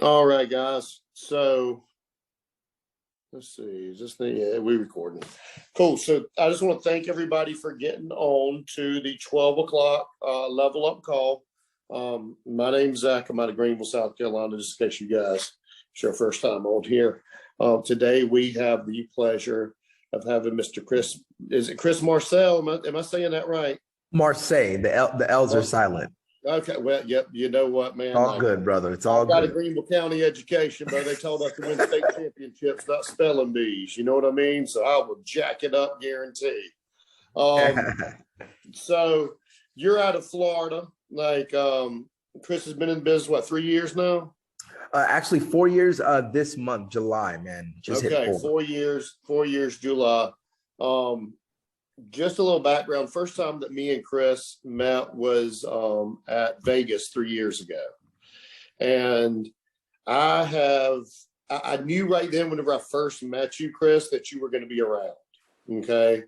All right, guys. So let's see. Is this thing? Yeah, we recording. Cool. So I just want to thank everybody for getting on to the 12 o'clock level up call. My name's Zach. I'm out of Greenville, South Carolina, just in case you guys, it's your first time on here. Today we have the pleasure of having Mr. Chris. Is it Chris Marseille? Am I saying that right? Marseille. The L's are silent. Okay, well, yep. You know what, man? All good, brother. It's all got good. a Greenville County education, but they told us to win state championships, not spelling bees. You know what I mean? So I will jack it up, guarantee. So you're out of Florida. Like Chris has been in business, what, 3 years now? Actually, 4 years this month, July, man. Just okay, hit 4 years, July. Just a little background. First time that me and Chris met was at Vegas 3 years ago. And I knew right then whenever I first met you, Chris, that you were going to be around. Okay.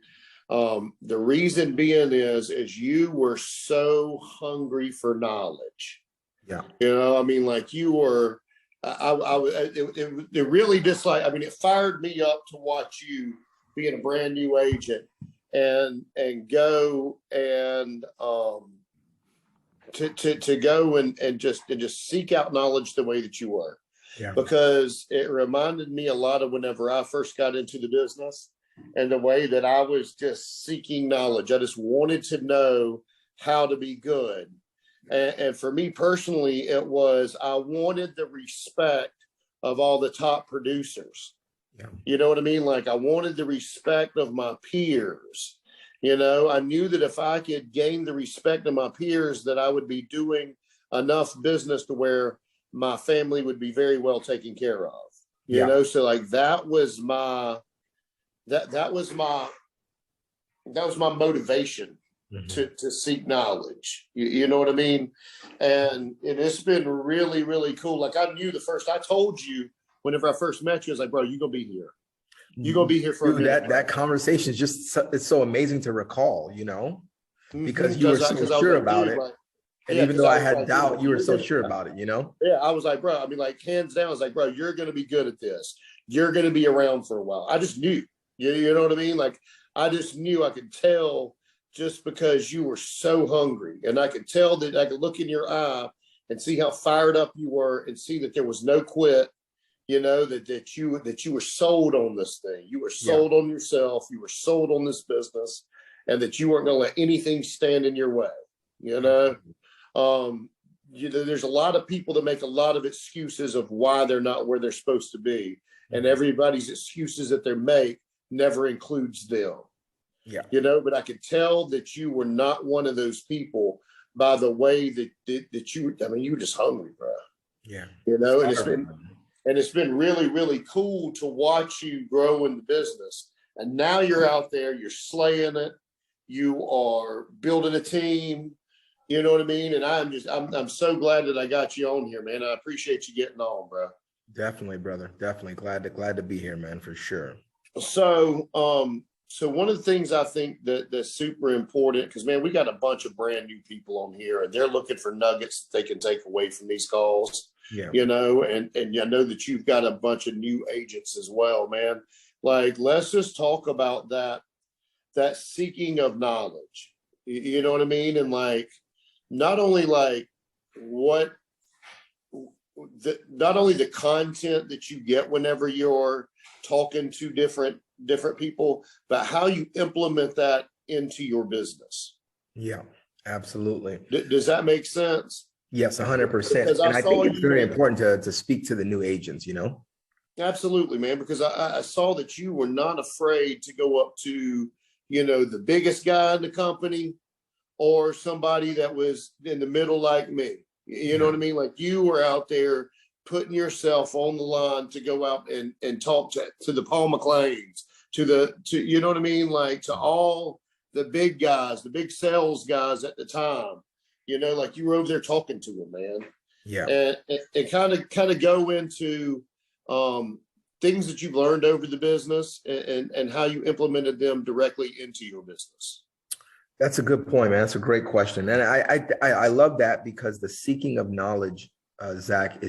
The reason being is you were so hungry for knowledge. Yeah. You know, I mean, like you were, it really just like, I mean, it fired me up to watch you being a brand new agent and go and to go and just seek out knowledge the way that you were. Yeah. Because it reminded me a lot of whenever I first got into the business and the way that I was just seeking knowledge. I just wanted to know how to be good. And for me personally, it was I wanted the respect of all the top producers. Yeah. You know what I mean? Like I wanted the respect of my peers. You know, I knew that if I could gain the respect of my peers, that I would be doing enough business to where my family would be very well taken care of. You know, so like that was my motivation. Mm-hmm. to seek knowledge. You know what I mean? And it's been really, really cool. Like I knew I told you whenever I first met you, I was like, bro, you're going to be here. You're going to be here for a minute. That conversation is just, it's so amazing to recall, you know, because you were so sure about it. And even though I had doubt, you were so sure about it, you know? Yeah, I was like, bro, I mean, like hands down, I was like, bro, you're going to be good at this. You're going to be around for a while. I just knew, you know what I mean? Like, I just knew, I could tell just because you were so hungry. And I could tell that I could look in your eye and see how fired up you were and see that there was no quit, you know, that you were sold on this thing. You were sold on yourself. You were sold on this business and that you weren't going to let anything stand in your way, you know? There's a lot of people that make a lot of excuses of why they're not where they're supposed to be. And everybody's excuses that they make never includes them. Yeah. You know, but I could tell that you were not one of those people by the way that you, I mean, you were just hungry, bro. Yeah. You know, and it's been really, really cool to watch you grow in the business. And now you're out there, you're slaying it. You are building a team. You know what I mean? And I'm so glad that I got you on here, man. I appreciate you getting on, bro. Definitely, brother. Definitely glad to be here, man, for sure. So one of the things I think that's super important, because, man, we got a bunch of brand new people on here, and they're looking for nuggets that they can take away from these calls, you know, and I know that you've got a bunch of new agents as well, man. Like, let's just talk about that seeking of knowledge, you know what I mean? And, like, not only the content that you get whenever you're talking to different people, but how you implement that into your business. Yeah, absolutely. Does that make sense? Yes, 100%. And I think it's very important to speak to the new agents, you know? Absolutely, man, because I saw that you were not afraid to go up to, you know, the biggest guy in the company or somebody that was in the middle like me. You know what I mean? Like you were out there putting yourself on the line to go out and talk to the Paul McLeans, to you know what I mean? Like to all the big guys, the big sales guys at the time, you know, like you were over there talking to them, man. Yeah. And kind of go into things that you've learned over the business and how you implemented them directly into your business. That's a good point, man. That's a great question. And I love that because the seeking of knowledge, Zach,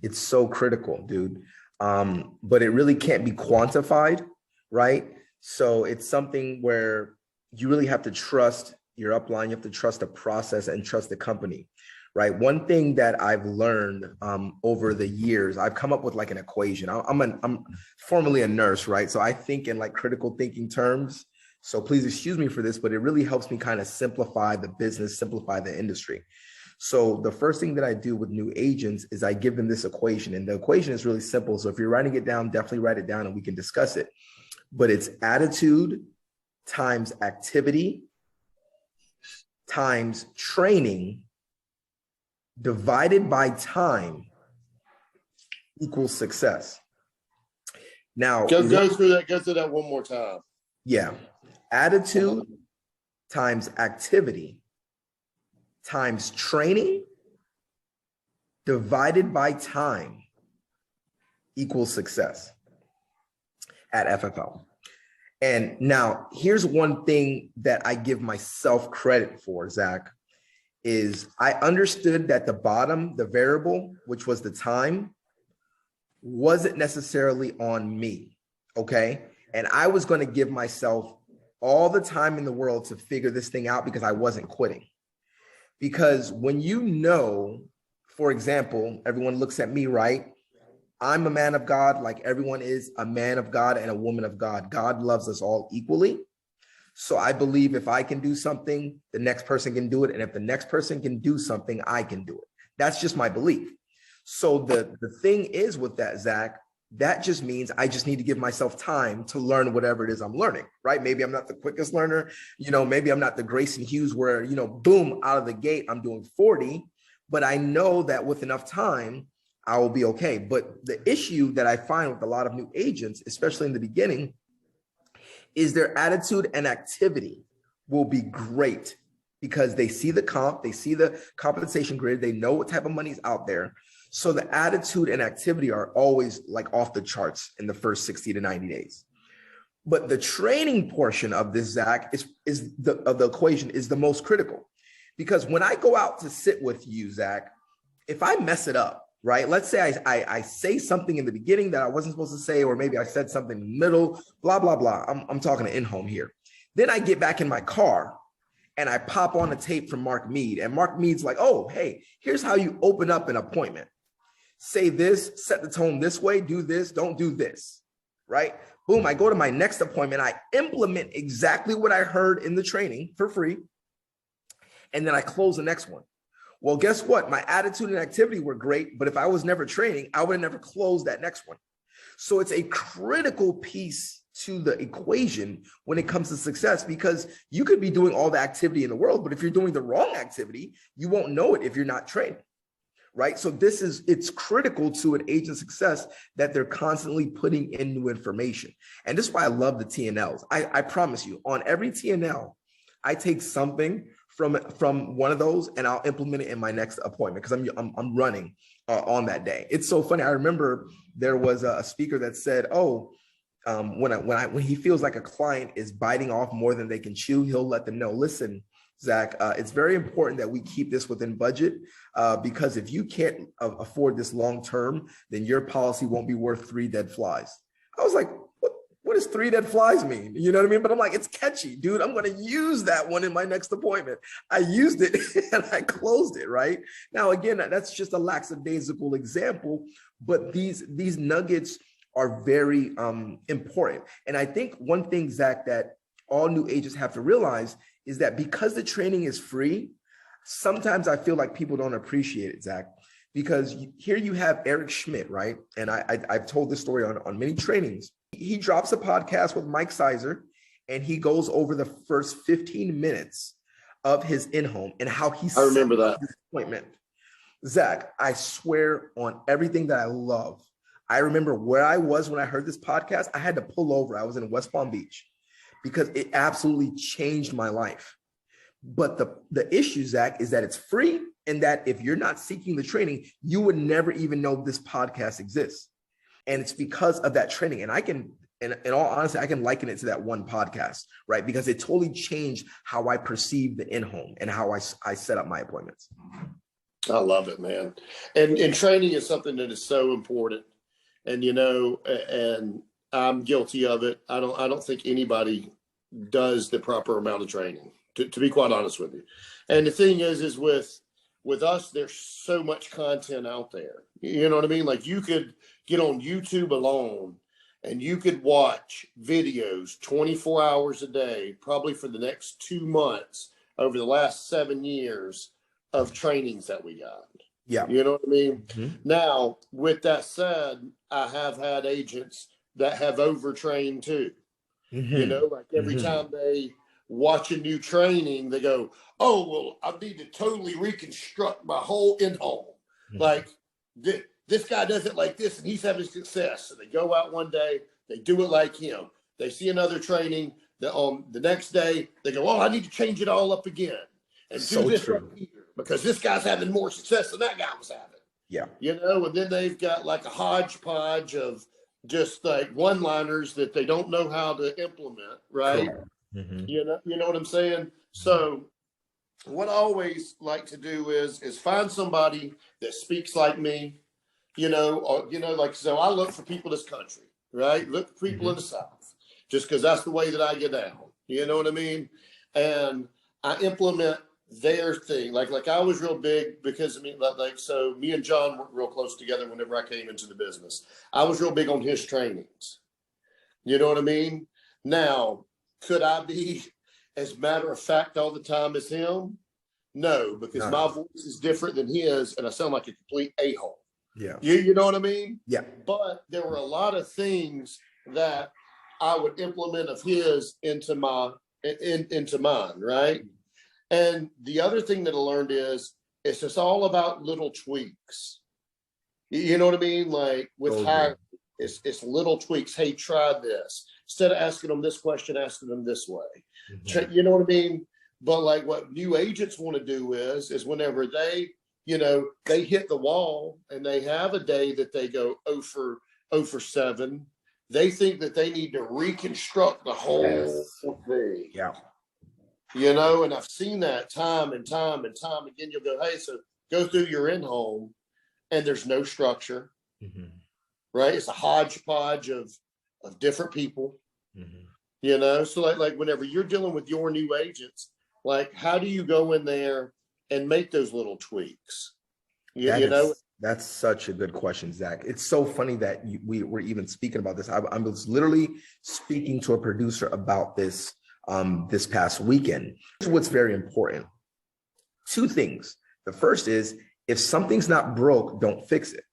It's so critical, dude. But it really can't be quantified, right? So it's something where you really have to trust your upline, you have to trust the process and trust the company, right? One thing that I've learned over the years, I've come up with like an equation. I'm formerly a nurse, right? So I think in like critical thinking terms. So please excuse me for this, but it really helps me kind of simplify the business, simplify the industry. So the first thing that I do with new agents is I give them this equation, and the equation is really simple. So if you're writing it down, definitely write it down and we can discuss it. But it's attitude times activity times training divided by time equals success. Now, go through that one more time. Yeah. Attitude times activity times training divided by time equals success at FFL. And now here's one thing that I give myself credit for, Zach, is I understood that the bottom, the variable, which was the time, wasn't necessarily on me, okay? And I was going to give myself all the time in the world to figure this thing out because I wasn't quitting. Because when you know, for example, everyone looks at me, right? I'm a man of God, like everyone is a man of God and a woman of God. God loves us all equally. So I believe if I can do something, the next person can do it. And if the next person can do something, I can do it. That's just my belief. So the thing is with that, Zach, that just means I just need to give myself time to learn whatever it is I'm learning, right? Maybe I'm not the quickest learner, maybe I'm not the Grayson Hughes where, boom, out of the gate, I'm doing 40, but I know that with enough time, I will be okay. But the issue that I find with a lot of new agents, especially in the beginning, is their attitude and activity will be great because they see the comp, they see the compensation grid, they know what type of money's out there. So the attitude and activity are always like off the charts in the first 60 to 90 days. But the training portion of this, Zach, of the equation is the most critical. Because when I go out to sit with you, Zach, if I mess it up, right? Let's say I say something in the beginning that I wasn't supposed to say, or maybe I said something in the middle, blah, blah, blah. I'm talking to in-home here. Then I get back in my car and I pop on a tape from Mark Mead. And Mark Mead's like, oh, hey, here's how you open up an appointment. Say this, set the tone this way, do this, don't do this, right? Boom, I go to my next appointment. I implement exactly what I heard in the training for free. And then I close the next one. Well, guess what? My attitude and activity were great, but if I was never training, I would have never closed that next one. So it's a critical piece to the equation when it comes to success, because you could be doing all the activity in the world, but if you're doing the wrong activity, you won't know it if you're not training, right? So it's critical to an agent's success that they're constantly putting in new information. And this is why I love the TNLs. I promise you, on every TNL, I take something from one of those and I'll implement it in my next appointment because I'm running on that day. It's so funny. I remember there was a speaker that said, when he feels like a client is biting off more than they can chew, he'll let them know, listen, Zach, it's very important that we keep this within budget because if you can't afford this long term, then your policy won't be worth 3 dead flies. I was like, what does 3 dead flies mean? You know what I mean? But I'm like, it's catchy, dude. I'm going to use that one in my next appointment. I used it and I closed it, right? Now, again, that's just a lackadaisical example, but these nuggets are very important. And I think one thing, Zach, that all new agents have to realize is that because the training is free, sometimes I feel like people don't appreciate it, Zach, because here you have Eric Schmidt, right? And I've told this story on many trainings. He drops a podcast with Mike Sizer and he goes over the first 15 minutes of his in-home and how he I remember that appointment. Zach, I swear on everything that I love. I remember where I was when I heard this podcast. I had to pull over. I was in West Palm Beach because it absolutely changed my life. But the issue, Zach, is that it's free and that if you're not seeking the training, you would never even know this podcast exists. And it's because of that training. And I can, in all honesty, I can liken it to that one podcast, right? Because it totally changed how I perceive the in-home and how I set up my appointments. I love it, man. And training is something that is so important. And and I'm guilty of it. I don't think anybody does the proper amount of training, to be quite honest with you. And the thing is with us, there's so much content out there. You know what I mean? Like you could get on YouTube alone and you could watch videos 24 hours a day, probably for the next 2 months over the last 7 years of trainings that we got. Yeah. You know what I mean? Mm-hmm. Now, with that said, I have had agents that have overtrained too. Mm-hmm. Like every time they watch a new training, they go, oh, well, I need to totally reconstruct my whole in-home. Mm-hmm. Like this guy does it like this and he's having success. So they go out one day, they do it like him. They see another training, the next day, they go, oh, I need to change it all up again and So do this true. right here because this guy's having more success than that guy was having. Yeah. And then they've got like a hodgepodge of just like one-liners that they don't know how to implement, right? Mm-hmm. You know what I'm saying? So what I always like to do is find somebody that speaks like me, like, so I look for people in this country, right? Look for people in the South, just because that's the way that I get down. You know what I mean? And I implement their thing. Like I was real big because so me and John were real close together whenever I came into the business. I was real big on his trainings. You know what I mean? Now, could I be as matter of fact all the time as him? No, because my voice is different than his and I sound like a complete a-hole. Yeah. You know what I mean? Yeah. But there were a lot of things that I would implement of his into mine, right? And the other thing that I learned is it's just all about little tweaks. You know what I mean? Like with hiring, it's little tweaks. Hey, try this. Instead of asking them this question, asking them this way. Mm-hmm. You know what I mean? But like what new agents want to do is whenever they hit the wall and they have a day that they go 0 for 7, they think that they need to reconstruct the whole thing. Yeah. And I've seen that time and time and time again. You'll go, hey, so go through your in-home and there's no structure, right? It's a hodgepodge of different people, so like whenever you're dealing with your new agents, like how do you go in there and make those little tweaks? That's such a good question, Zach. It's so funny that we were even speaking about this. I was literally speaking to a producer about this this past weekend. Here's what's very important. 2 things. The first is if something's not broke, don't fix it,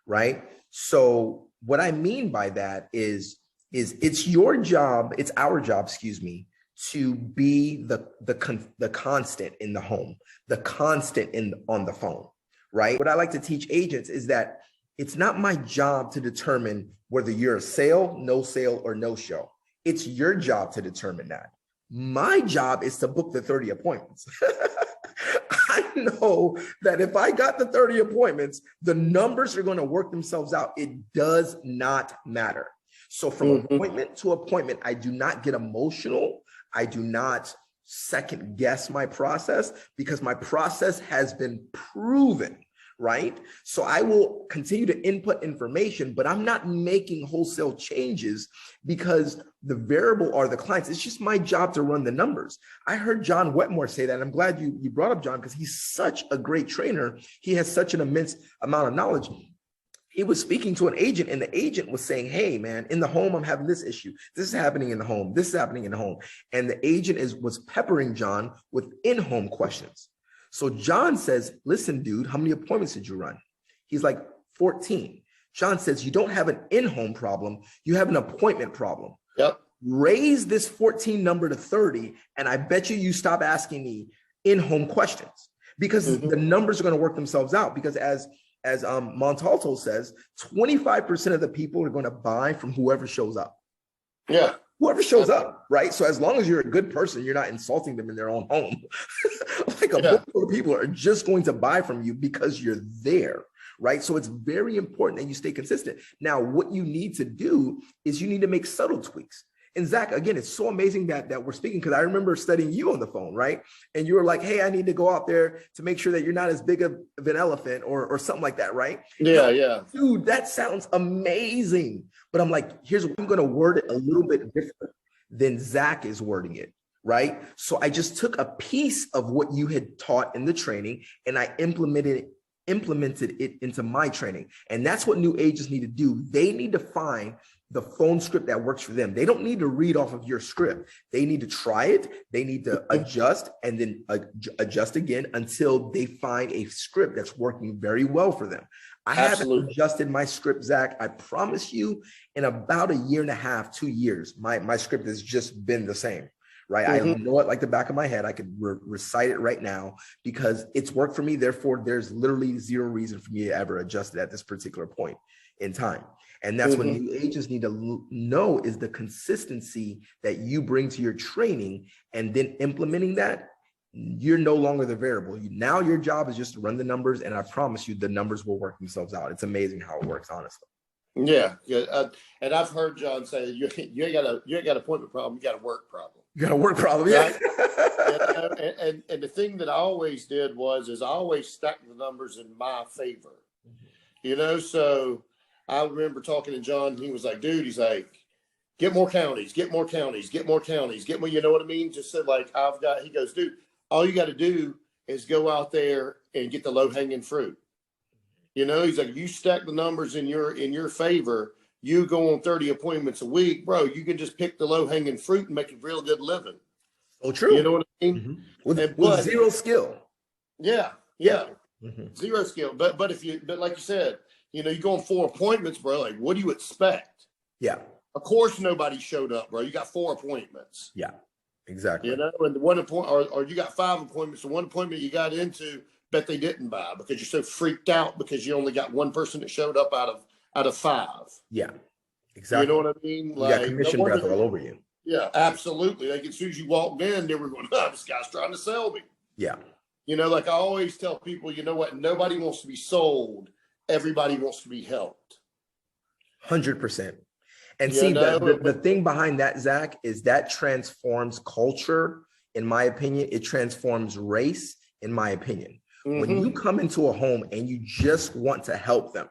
right? So what I mean by that is it's your job, it's our job, to be the constant in the home, the constant on the phone, right? What I like to teach agents is that it's not my job to determine whether you're a sale, or no show. It's your job to determine that. My job is to book the 30 appointments. I know that if I got the 30 appointments, the numbers are going to work themselves out. It does not matter. So from appointment to appointment, I do not get emotional. I do not second guess my process because my process has been proven, right? So I will continue to input information, but I'm not making wholesale changes because the variable are the clients. It's just my job to run the numbers. I heard John Wetmore say that, and I'm glad you brought up John because he's such a great trainer. He has such an immense amount of knowledge. He was speaking to an agent and the agent was saying, hey, man, in the home, I'm having this issue. This is happening in the home. This is happening in the home. And the agent was peppering John with in-home questions. So John says, listen, dude, how many appointments did you run? He's like, 14. John says, you don't have an in-home problem. You have an appointment problem. Yep. Raise this 14 number to 30. And I bet you stop asking me in-home questions because the numbers are going to work themselves out. Because as Montalto says, 25% of the people are going to buy from whoever shows up. Yeah. Whoever shows up, right? So as long as you're a good person, you're not insulting them in their own home. Like a book full of people are just going to buy from you because you're there, right? So it's very important that you stay consistent. Now, what you need to do is you need to make subtle tweaks. And Zach, again, it's so amazing that we're speaking, because I remember studying you on the phone, right? And you were like, hey, I need to go out there to make sure that you're not as big of an elephant or something like that, right? Yeah, yeah. Dude, that sounds amazing. But I'm like, here's what I'm going to word it a little bit different than Zach is wording it, right? So I just took a piece of what you had taught in the training and I implemented it into my training. And that's what new agents need to do. They need to find the phone script that works for them. They don't need to read off of your script. They need to try it. They need to adjust and then adjust again until they find a script that's working very well for them. I haven't adjusted my script, Zach. I promise you, in about a year and a half, 2 years, my script has just been the same. Right. I know it like the back of my head. I could recite it right now because it's worked for me. Therefore, there's literally zero reason for me to ever adjust it at this particular point in time. And that's what new agents need to know, is the consistency that you bring to your training, and then implementing that. You're no longer the variable. Now your job is just to run the numbers. And I promise you the numbers will work themselves out. It's amazing how it works, honestly. Yeah. And I've heard John say, you ain't got an appointment problem. You got a work problem. You got a work problem. Yeah. Right? and the thing that I always did is I always stacked the numbers in my favor, so I remember talking to John. He was like, dude, he's like, get more counties, get more counties, get more counties, get more, you know what I mean? Just said, like, he goes, dude, all you got to do is go out there and get the low hanging fruit. He's like, you stack the numbers in your favor, you go on 30 appointments a week, bro, you can just pick the low hanging fruit and make a real good living. Oh, true. You know what I mean? With zero skill. Yeah. Zero skill. But like you said, you go on 4 appointments, bro. Like, what do you expect? Yeah. Of course, nobody showed up, bro. You got 4 appointments. Yeah, exactly. And the one appointment, or you got 5 appointments. The one appointment you got into, bet they didn't buy because you're so freaked out because you only got one person that showed up out of 5. Yeah, exactly. You know what I mean? Like, you got commission breath all over you. Yeah, absolutely. Like, as soon as you walked in, they were going, oh, this guy's trying to sell me. Yeah. Like I always tell people, you know what? Nobody wants to be sold. Everybody wants to be helped. 100%. And see, the thing behind that, Zach, is that transforms culture, in my opinion. It transforms race, in my opinion. When you come into a home and you just want to help them,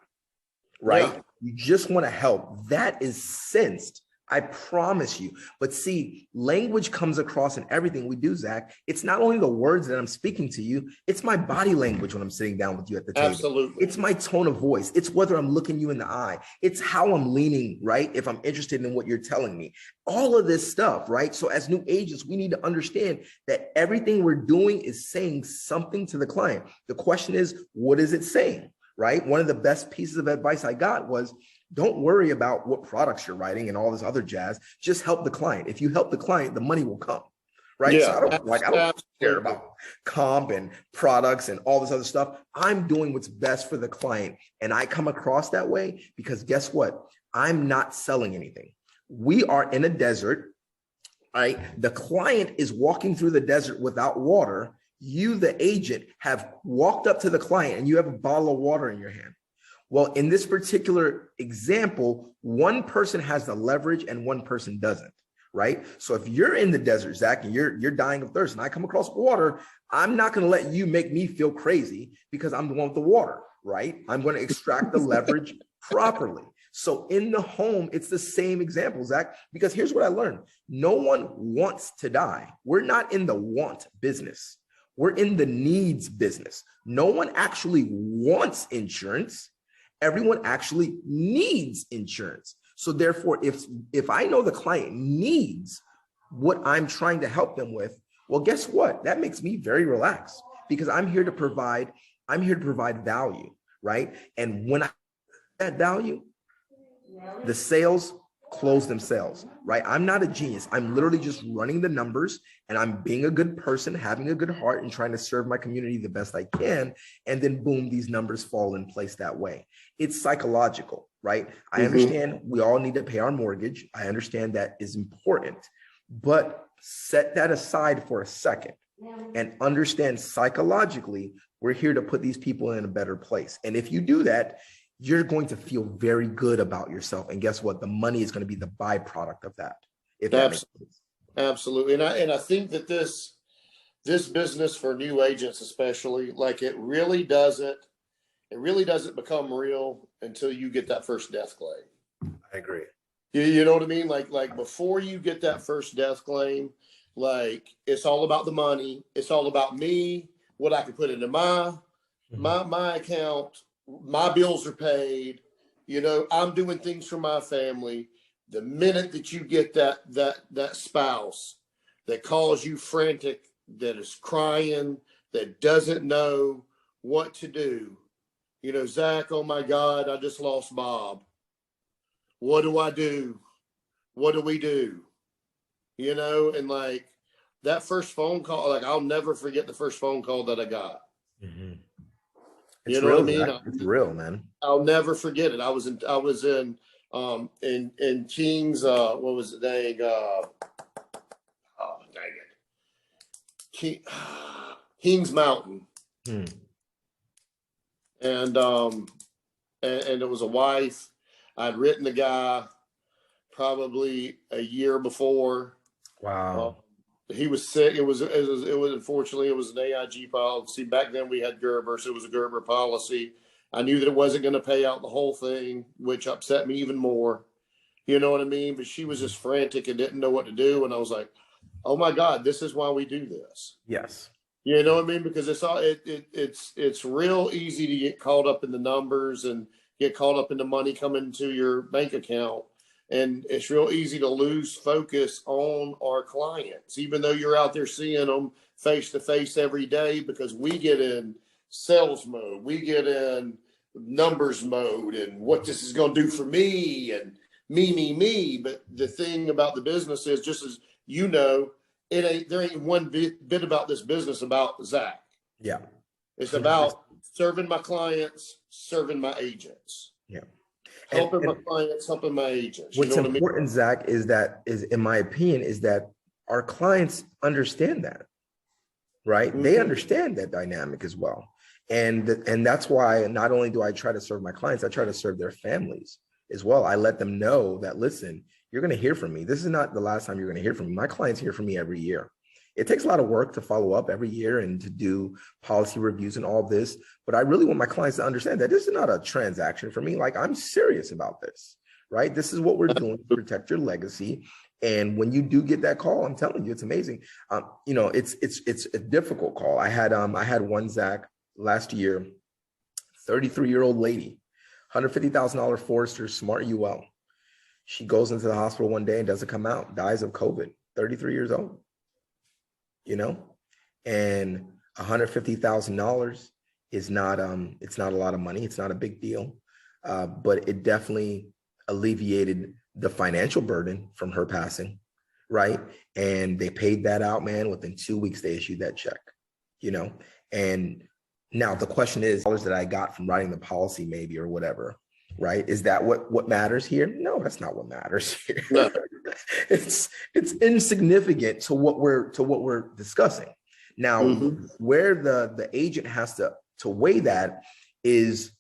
right? Yeah. You just want to help. That is sensed. I promise you. But see, language comes across in everything we do, Zach. It's not only the words that I'm speaking to you, it's my body language when I'm sitting down with you at the table. Absolutely. It's my tone of voice. It's whether I'm looking you in the eye. It's how I'm leaning, right? If I'm interested in what you're telling me. All of this stuff, right? So as new agents, we need to understand that everything we're doing is saying something to the client. The question is, what is it saying, right? One of the best pieces of advice I got was, don't worry about what products you're writing and all this other jazz. Just help the client. If you help the client, the money will come, right? Yeah, so I don't care about comp and products and all this other stuff. I'm doing what's best for the client. And I come across that way because guess what? I'm not selling anything. We are in a desert, right? The client is walking through the desert without water. You, the agent, have walked up to the client and you have a bottle of water in your hand. Well, in this particular example, one person has the leverage and one person doesn't, right? So if you're in the desert, Zach, and you're dying of thirst and I come across water, I'm not going to let you make me feel crazy because I'm the one with the water, right? I'm going to extract the leverage properly. So in the home, it's the same example, Zach, because here's what I learned. No one wants to die. We're not in the want business. We're in the needs business. No one actually wants insurance. Everyone actually needs insurance. So therefore, if I know the client needs what I'm trying to help them with, well, guess what? That makes me very relaxed because I'm here to provide value, right? And when I that value, the sales close themselves, right? I'm not a genius. I'm literally just running the numbers and I'm being a good person, having a good heart and trying to serve my community the best I can. And then boom, these numbers fall in place that way. It's psychological, right? I understand we all need to pay our mortgage. I understand that is important, but set that aside for a second and understand psychologically, we're here to put these people in a better place. And if you do that, you're going to feel very good about yourself. And guess what? The money is going to be the byproduct of that. if that makes sense. Absolutely. And I think that this business for new agents, especially, like it really doesn't become real until you get that first death claim. I agree. You know what I mean? Like before you get that first death claim, like it's all about the money. It's all about me, what I can put into my account. My bills are paid. You know, I'm doing things for my family. The minute that you get that spouse that calls you frantic, that is crying, that doesn't know what to do, you know, Zach, oh my God, I just lost Bob. What do I do? What do we do? You know, and like that first phone call, like I'll never forget the first phone call that I got. Mm-hmm. You know what I mean? It's real, man. I'll never forget it. I was in Kings, what was the dang, oh dang it. Kings Mountain. Hmm. And it was a wife. I'd written the guy probably a year before. Wow. He was sick. It was unfortunately it was an AIG policy. Back then we had Gerber, so it was a Gerber policy. I knew that it wasn't going to pay out the whole thing, which upset me even more. You know what I mean? But she was just frantic and didn't know what to do. And I was like, oh my God, this is why we do this. Yes. You know what I mean? Because it's real easy to get caught up in the numbers and get caught up in the money coming to your bank account. And it's real easy to lose focus on our clients, even though you're out there seeing them face to face every day, because we get in sales mode, we get in numbers mode and what this is going to do for me and me. But the thing about the business is, just as you know, there ain't one bit about this business about Zach. Yeah. It's about serving my clients, serving my agents. Yeah. Helping my clients, helping my agents. What's important, Zach, is in my opinion, is that our clients understand that, right? Mm-hmm. They understand that dynamic as well. And that's why not only do I try to serve my clients, I try to serve their families as well. I let them know that, listen, you're going to hear from me. This is not the last time you're going to hear from me. My clients hear from me every year. It takes a lot of work to follow up every year and to do policy reviews and all this. But I really want my clients to understand that this is not a transaction for me. Like, I'm serious about this, right? This is what we're doing to protect your legacy. And when you do get that call, I'm telling you, it's amazing. You know, it's a difficult call. I had one, Zach, last year, 33-year-old lady, $150,000 Forester Smart UL. She goes into the hospital one day and doesn't come out, dies of COVID, 33 years old. You know, and $150,000 is not it's not a lot of money. It's not a big deal, but it definitely alleviated the financial burden from her passing, right? And they paid that out, man. Within 2 weeks, they issued that check, you know. And now the question is, dollars that I got from writing the policy, maybe, or whatever, right? Is that what matters here? No, that's not what matters here. No. It's insignificant to what we're discussing. Now, mm-hmm. where the agent has to weigh that is,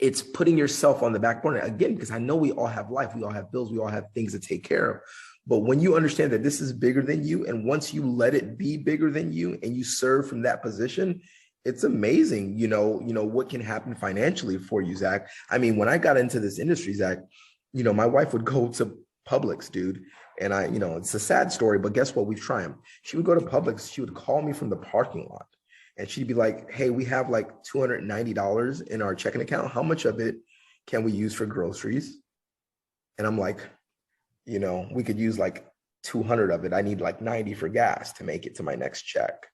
it's putting yourself on the back burner again, because I know we all have life, we all have bills, we all have things to take care of. But when you understand that this is bigger than you, and once you let it be bigger than you and you serve from that position, it's amazing, you know, what can happen financially for you, Zach. I mean, when I got into this industry, Zach, you know, my wife would go to Publix, dude. And it's a sad story, but guess what? We've triumphed. She would go to Publix. She would call me from the parking lot and she'd be like, hey, we have like $290 in our checking account. How much of it can we use for groceries? And I'm like, you know, we could use like 200 of it. I need like 90 for gas to make it to my next check,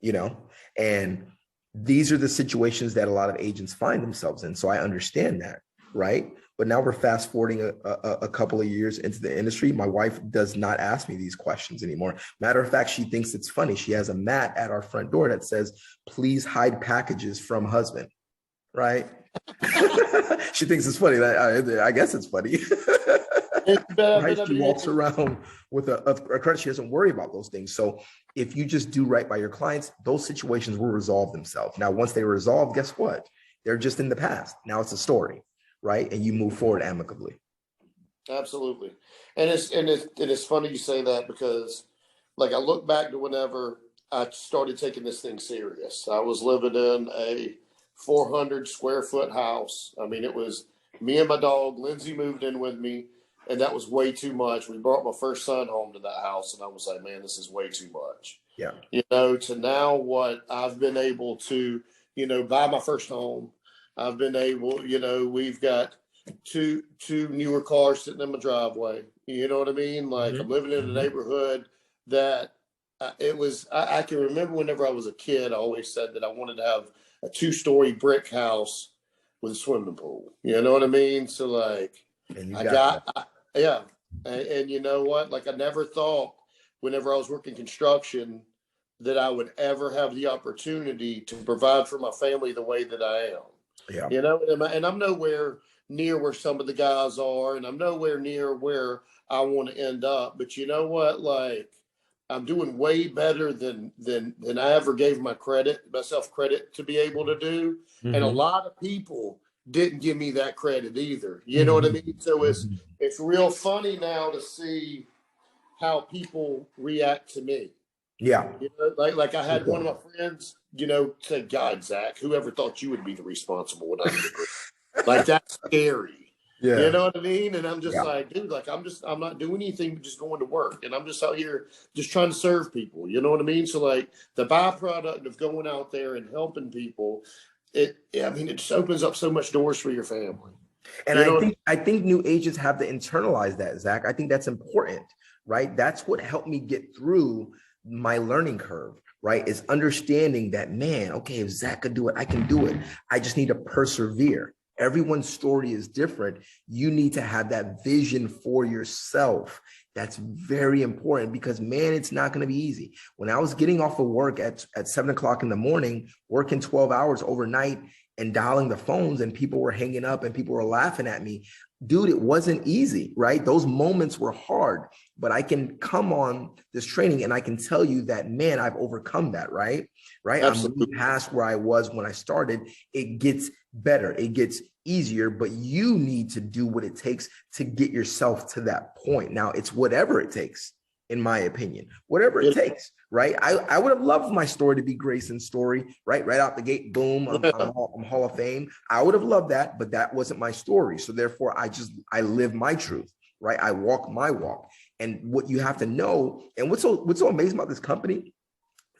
you know? And these are the situations that a lot of agents find themselves in. So I understand that, right? But now we're fast forwarding a couple of years into the industry. My wife does not ask me these questions anymore. Matter of fact, she thinks it's funny. She has a mat at our front door that says, please hide packages from husband, right? She thinks it's funny. I guess it's funny. Right? She walks around with a credit. She doesn't worry about those things. So if you just do right by your clients, those situations will resolve themselves. Now, once they resolve, guess what? They're just in the past. Now it's a story. Right? And you move forward amicably. Absolutely. And it's funny you say that, because like I look back to whenever I started taking this thing serious. I was living in a 400 square foot house. I mean, it was me and my dog. Lindsay moved in with me, and that was way too much. We brought my first son home to that house, and I was like, man, this is way too much. Yeah. To now what I've been able to, buy my first home. I've been able, we've got two newer cars sitting in my driveway. You know what I mean? Like, I'm living in a neighborhood that I can remember whenever I was a kid, I always said that I wanted to have a 2-story brick house with a swimming pool. You know what I mean? So like, And you I got got, yeah. And you know what? Like, I never thought whenever I was working construction that I would ever have the opportunity to provide for my family the way that I am. yeah. And I'm nowhere near where some of the guys are, and I'm nowhere near where I want to end up. But you know what? Like, I'm doing way better than I ever gave myself credit to be able to do. And a lot of people didn't give me that credit either. You know what I mean? So it's real funny now to see how people react to me. Yeah. Like I had one of my friends, say, God, Zach, whoever thought you would be the responsible one under degree? Like, that's scary. Yeah. You know what I mean? And I'm just Yeah. like, dude, like, I'm not doing anything but just going to work. And I'm just out here just trying to serve people. You know what I mean? So like, the byproduct of going out there and helping people, it just opens up so much doors for your family. And I think new agents have to internalize that, Zach. I think that's important, right? That's what helped me get through my learning curve, right? Is understanding that, man, okay, if Zach could do it, I can do it. I just need to persevere. Everyone's story is different. You need to have that vision for yourself. That's very important, because, man, it's not going to be easy. When I was getting off of work at 7 o'clock in the morning, working 12 hours overnight and dialing the phones, and people were hanging up and people were laughing at me, dude, it wasn't easy, right? Those moments were hard, but I can come on this training and I can tell you that, man, I've overcome that, right? Absolutely. I'm past where I was when I started. It gets better. It gets easier, but you need to do what it takes to get yourself to that point. Now, it's whatever it takes, in my opinion, whatever it takes, right? I would have loved my story to be Grayson's story, right? Right out the gate, boom, I'm Hall of Fame. I would have loved that, but that wasn't my story. So therefore, I live my truth, right? I walk my walk. And what you have to know, and what's so amazing about this company,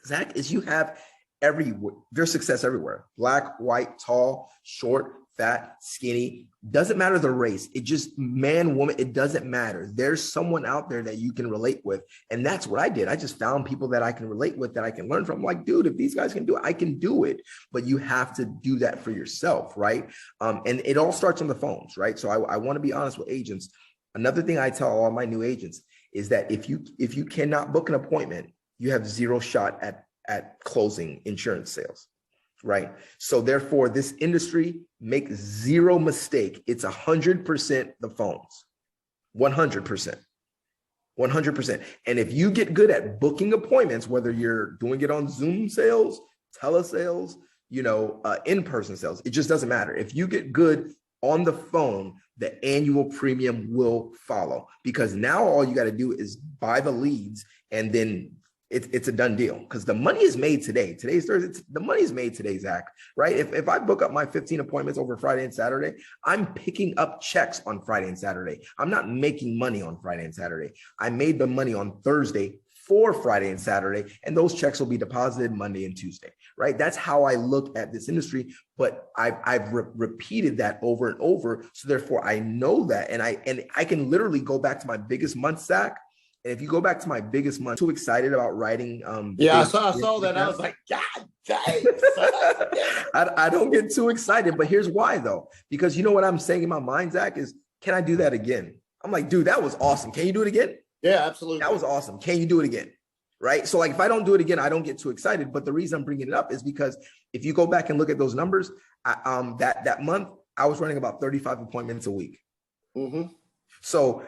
Zach, is you have there's success everywhere. Black, white, tall, short, fat, skinny, doesn't matter the race. It just, man, woman, it doesn't matter. There's someone out there that you can relate with. And that's what I did. I just found people that I can relate with, that I can learn from. I'm like, dude, if these guys can do it, I can do it. But you have to do that for yourself, right? And it all starts on the phones, right? So I want to be honest with agents. Another thing I tell all my new agents is that if you cannot book an appointment, you have zero shot at closing insurance sales. Right. So therefore, this industry, make zero mistake. It's 100% the phones, 100%. And if you get good at booking appointments, whether you're doing it on Zoom sales, telesales, in-person sales, it just doesn't matter. If you get good on the phone, the annual premium will follow, because now all you got to do is buy the leads, and then it's a done deal, because the money is made today. Today's Thursday. The money is made today, Zach, right? If I book up my 15 appointments over Friday and Saturday, I'm picking up checks on Friday and Saturday. I'm not making money on Friday and Saturday. I made the money on Thursday for Friday and Saturday, and those checks will be deposited Monday and Tuesday, right? That's how I look at this industry, but I've repeated that over and over. So therefore, I know that, and I can literally go back to my biggest month, Zach. And if you go back to my biggest month, too excited about writing. I saw that. I was like, God dang. I don't get too excited, but here's why though. Because you know what I'm saying in my mind, Zach, is, can I do that again? I'm like, dude, that was awesome. Can you do it again? Yeah, absolutely. That was awesome. Can you do it again? Right. So like, if I don't do it again, I don't get too excited. But the reason I'm bringing it up is because if you go back and look at those numbers, that month, I was running about 35 appointments a week. Mm-hmm. So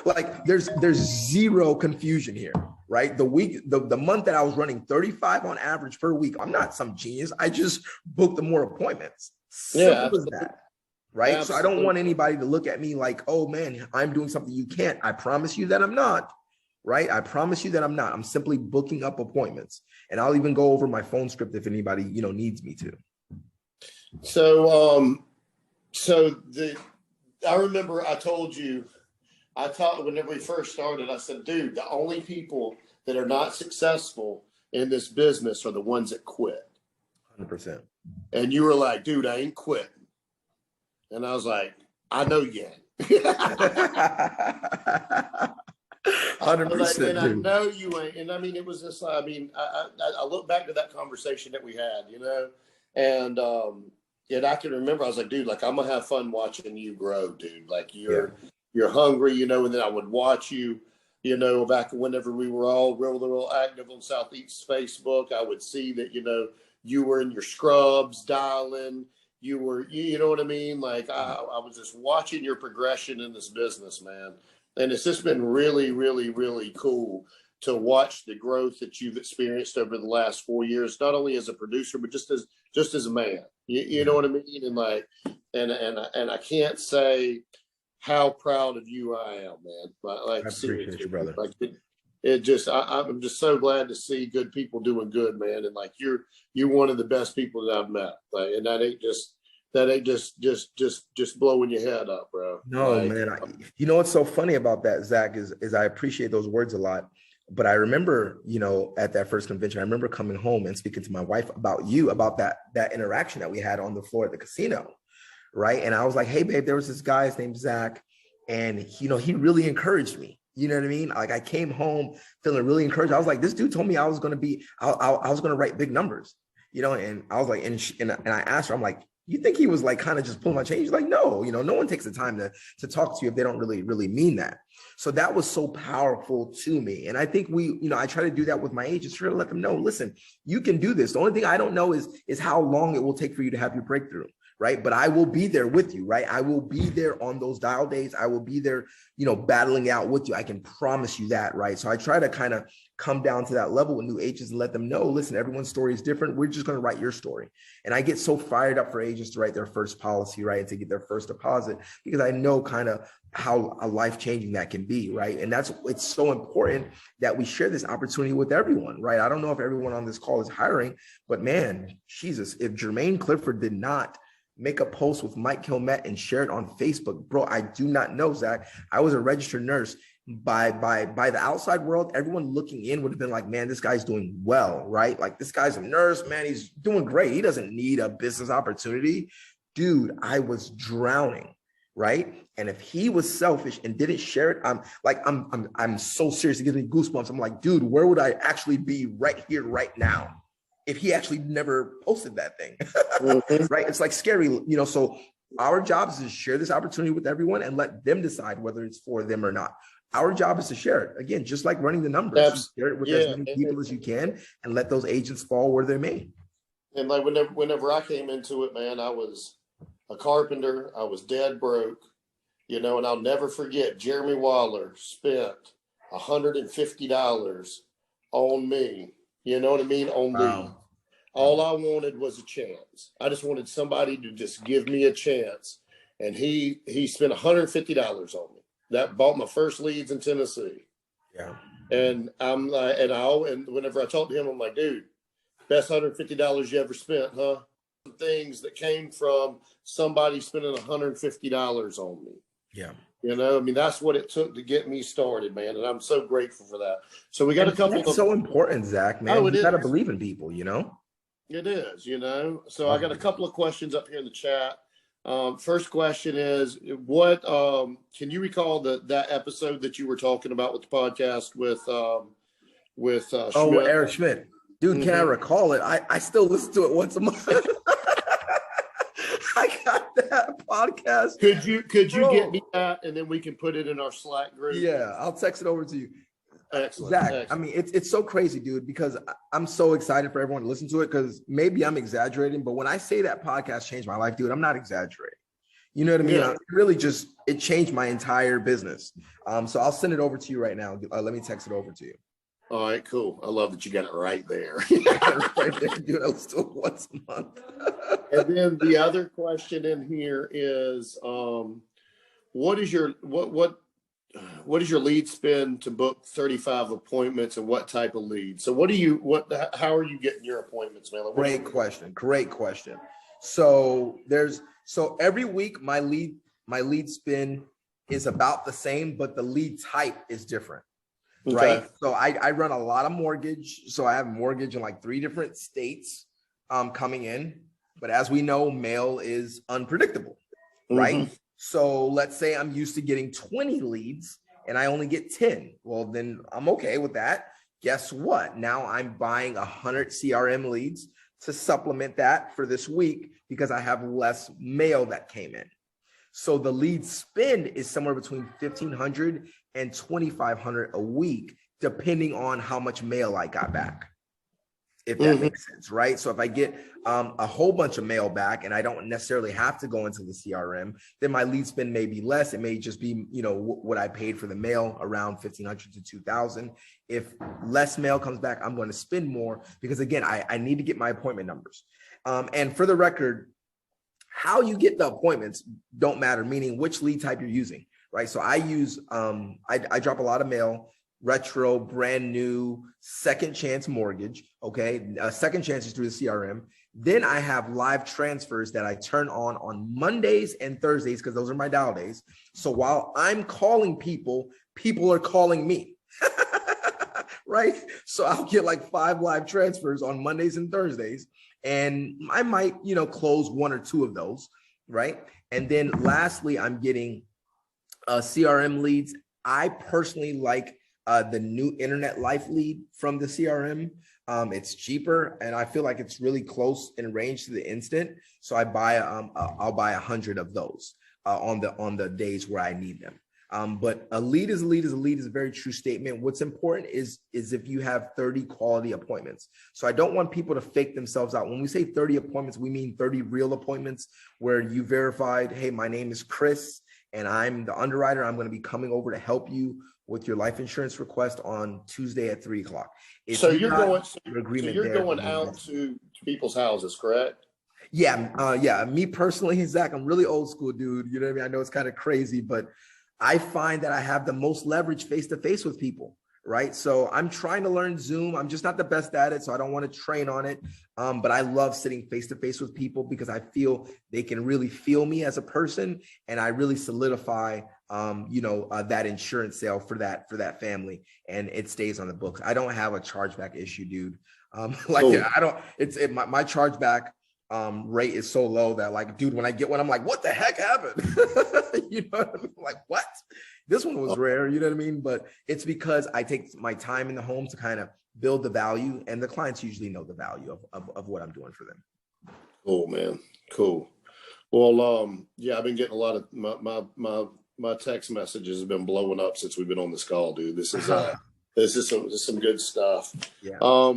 like there's zero confusion here, right? The month that I was running 35 on average per week, I'm not some genius. I just booked the more appointments. Simple as that. right? Absolutely. So I don't want anybody to look at me like, oh man, I'm doing something you can't. I promise you that I'm not, right? I promise you that I'm not. I'm simply booking up appointments, and I'll even go over my phone script if anybody, needs me to. So, I remember I told you, I thought whenever we first started, I said, dude, the only people that are not successful in this business are the ones that quit. 100%. And you were like, dude, I ain't quitting. And I was like, I know you ain't. 100%. And I know you ain't. And I mean, it was just, I look back to that conversation that we had, and I can remember I was like, dude, like, I'm gonna have fun watching you grow, dude. Like you're hungry, and then I would watch you, back whenever we were all real active on Southeast Facebook. I would see that, you were in your scrubs dialing, you were, you know what I mean? Like I was just watching your progression in this business, man. And it's just been really, really, really cool to watch the growth that you've experienced over the last 4 years, not only as a producer, but just as a man. You know what I mean? And like, and I can't say how proud of you I am, man. Like, I appreciate you, brother. Like I'm just so glad to see good people doing good, man. And like you're one of the best people that I've met. Like, and that ain't just blowing your head up, bro. No, like, man. What's so funny about that, Zach, is I appreciate those words a lot. But I remember, at that first convention, I remember coming home and speaking to my wife about that interaction that we had on the floor at the casino, right? And I was like, hey, babe, there was this guy, his name's Zach, and he really encouraged me. You know what I mean? Like I came home feeling really encouraged. I was like, this dude told me I was going to write big numbers, and I was like, and I asked her, I'm like, you think he was like kind of just pulling my chain? He's like, no, no one takes the time to talk to you if they don't really, really mean that. So that was so powerful to me. And I think I try to do that with my agents, try to let them know, listen, you can do this. The only thing I don't know is how long it will take for you to have your breakthrough. Right. But I will be there with you. Right. I will be there on those dial days. I will be there, battling out with you. I can promise you that. Right. So I try to kind of come down to that level with new agents and let them know, listen, everyone's story is different. We're just going to write your story. And I get so fired up for agents to write their first policy, right, and to get their first deposit, because I know kind of how life-changing that can be, right? And it's so important that we share this opportunity with everyone, right? I don't know if everyone on this call is hiring, but man, Jesus, if Jermaine Clifford did not make a post with Mike Kilmet and share it on Facebook, bro, I do not know, Zach. I was a registered nurse. By the outside world, everyone looking in would have been like, man, this guy's doing well, right? Like, this guy's a nurse, man, he's doing great. He doesn't need a business opportunity. Dude, I was drowning, right? And if he was selfish and didn't share it, I'm so serious. It gives me goosebumps. I'm like, dude, where would I actually be right here, right now, if he actually never posted that thing? Mm-hmm. Right? It's like scary, so our job is to share this opportunity with everyone and let them decide whether it's for them or not. Our job is to share it. Again, just like running the numbers, share it with as many people as you can and let those agents fall where they're made. And like whenever I came into it, man, I was a carpenter. I was dead broke, and I'll never forget Jeremy Waller spent $150 on me. You know what I mean? On me. All I wanted was a chance. I just wanted somebody to just give me a chance. And he spent $150 on me. That bought my first leads in Tennessee. Yeah. And I'm like, and whenever I talk to him, I'm like, dude, best $150 you ever spent, huh? Things that came from somebody spending $150 on me. Yeah. That's what it took to get me started, man. And I'm so grateful for that. So we got a couple. That's so important, Zach, man. You got to believe in people, It is, So I got a couple of questions up here in the chat. First question is, what can you recall that episode that you were talking about with the podcast with Schmidt? Eric Schmidt, dude? Mm-hmm. Can I recall it? I still listen to it once a month. I got that podcast. Could you get me that, and then we can put it in our Slack group? Yeah, I'll text it over to you. Excellent. Zach, excellent. I mean, it's so crazy, dude, because I'm so excited for everyone to listen to it, because maybe I'm exaggerating, but when I say that podcast changed my life, dude, I'm not exaggerating. You know what I mean? Yeah. It really it changed my entire business. So I'll send it over to you right now. Let me text it over to you. All right, cool. I love that you got it right there. Right there, dude. I was still once a month. And then the other question in here is, what is your what is your lead spend to book 35 appointments, and what type of leads? So how are you getting your appointments, man? Like, Great question. Great question. So every week my lead spend is about the same, but the lead type is different. okay. Right. So I run a lot of mortgage. So I have mortgage in like 3 different states coming in. But as we know, mail is unpredictable. Right. Mm-hmm. So let's say I'm used to getting 20 leads and I only get 10. Well, then I'm okay with that. Guess what? Now I'm buying 100 CRM leads to supplement that for this week because I have less mail that came in. So the lead spend is somewhere between $1,500 and $2,500 a week, depending on how much mail I got back. If that makes sense, right? So if I get a whole bunch of mail back and I don't necessarily have to go into the CRM, then my lead spend may be less. It may just be, what I paid for the mail, around $1,500 to $2,000. If less mail comes back, I'm going to spend more because, again, I need to get my appointment numbers. And for the record, how you get the appointments don't matter, meaning which lead type you're using, right? So I use, I drop a lot of mail, retro, brand new, second chance mortgage. Okay. Second chance is through the CRM. Then I have live transfers that I turn on Mondays and Thursdays because those are my dial days. So while I'm calling people, people are calling me. Right. So I'll get like 5 live transfers on Mondays and Thursdays. And I might, close 1 or 2 of those. Right. And then lastly, I'm getting CRM leads. I personally like the new internet life lead from the CRM. It's cheaper and I feel like it's really close in range to the instant. So I'll buy 100 of those on the days where I need them. But a lead is a lead is a lead is a very true statement. What's important is if you have 30 quality appointments. So I don't want people to fake themselves out. When we say 30 appointments, we mean 30 real appointments where you verified, hey, my name is Chris and I'm the underwriter. I'm going to be coming over to help you with your life insurance request on Tuesday at 3:00. So you're going out to people's houses, correct? Yeah. Me personally, Zach, I'm really old school, dude. You know what I mean? I know it's kind of crazy, but I find that I have the most leverage face-to-face with people, right? So I'm trying to learn Zoom. I'm just not the best at it, so I don't want to train on it. But I love sitting face-to-face with people because I feel they can really feel me as a person, and I really solidify, that insurance sale for that family, and it stays on the books. I don't have a chargeback issue, dude. Cool. My chargeback rate is so low that, like, dude, when I get one, I'm like, what the heck happened? You know what I mean? Like, what? This one was rare, you know what I mean? But it's because I take my time in the home to kind of build the value, and the clients usually know the value of what I'm doing for them. Cool, man. Cool. Well, yeah, I've been getting a lot of my text messages have been blowing up since we've been on this call, dude. This is some good stuff. Yeah.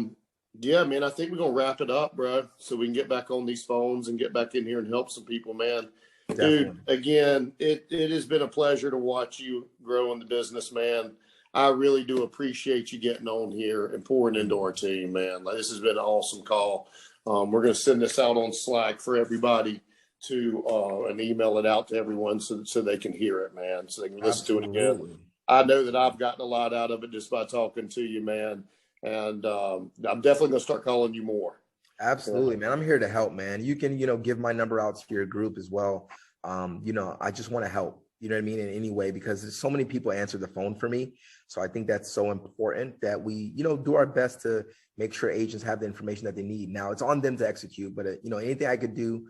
Yeah, man, I think we're going to wrap it up, bro, so we can get back on these phones and get back in here and help some people, man. Definitely. Dude, again, it has been a pleasure to watch you grow in the business, man. I really do appreciate you getting on here and pouring into our team, man. Like, this has been an awesome call. We're going to send this out on Slack for everybody to and email it out to everyone so they can hear it, man, so they can listen to it again. I know that I've gotten a lot out of it just by talking to you, man. And I'm definitely going to start calling you more. Absolutely, man. I'm here to help, man. You can, give my number out to your group as well. I just want to help, you know what I mean, in any way, because there's so many people answer the phone for me. So I think that's so important that we, do our best to make sure agents have the information that they need. Now it's on them to execute, but anything I could do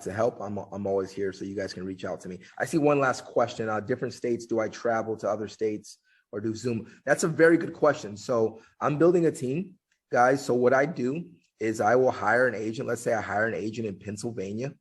to help, I'm always here. So you guys can reach out to me. I see one last question. Different states, do I travel to other states or do Zoom? That's a very good question. So I'm building a team, guys. So what I do is I will hire an agent. Let's say I hire an agent in Pennsylvania,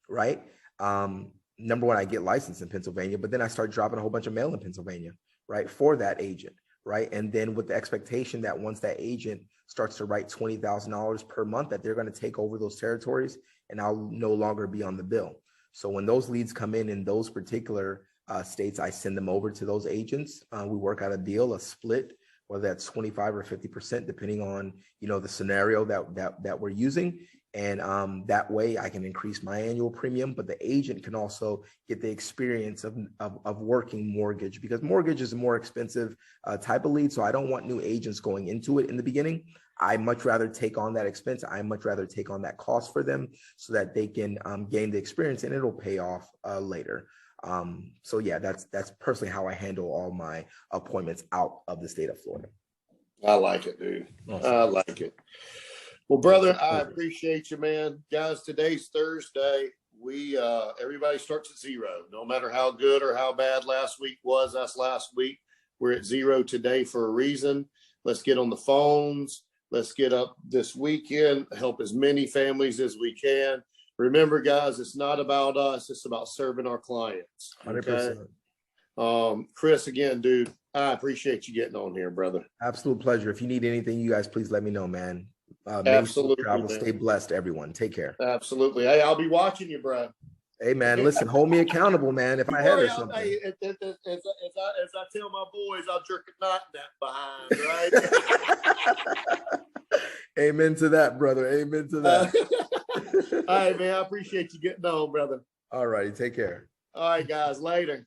right? Number one, I get licensed in Pennsylvania, but then I start dropping a whole bunch of mail in Pennsylvania, right? For that agent, right? And then with the expectation that once that agent starts to write $20,000 per month, that they're going to take over those territories and I'll no longer be on the bill. So when those leads come in those particular states, I send them over to those agents. We work out a deal, a split, whether that's 25 or 50%, depending on, the scenario that we're using. And that way I can increase my annual premium, but the agent can also get the experience of working mortgage, because mortgage is a more expensive type of lead. So I don't want new agents going into it in the beginning. I much rather take on that expense. I much rather take on that cost for them so that they can gain the experience, and it'll pay off later. So yeah, that's personally how I handle all my appointments out of the state of Florida. I like it, dude. Awesome. I like it. Well, brother, I appreciate you, man. Guys, today's Thursday. Everybody starts at zero. No matter how good or how bad last week was, that's last week. We're at zero today for a reason. Let's get on the phones. Let's get up this weekend, help as many families as we can. Remember, guys, it's not about us. It's about serving our clients. Okay? 100%. Chris, again, dude, I appreciate you getting on here, brother. Absolute pleasure. If you need anything, you guys, please let me know, man. Absolutely. Travel. Stay blessed, everyone. Take care. Absolutely. Hey, I'll be watching you, bro. Hey, man, listen, hold me accountable, man. If I had or something. Hey, as I tell my boys, I'll jerk a knot in that behind, right? Amen to that, brother. Amen to that. All right, man. I appreciate you getting on, brother. All righty. Take care. All right, guys. Later.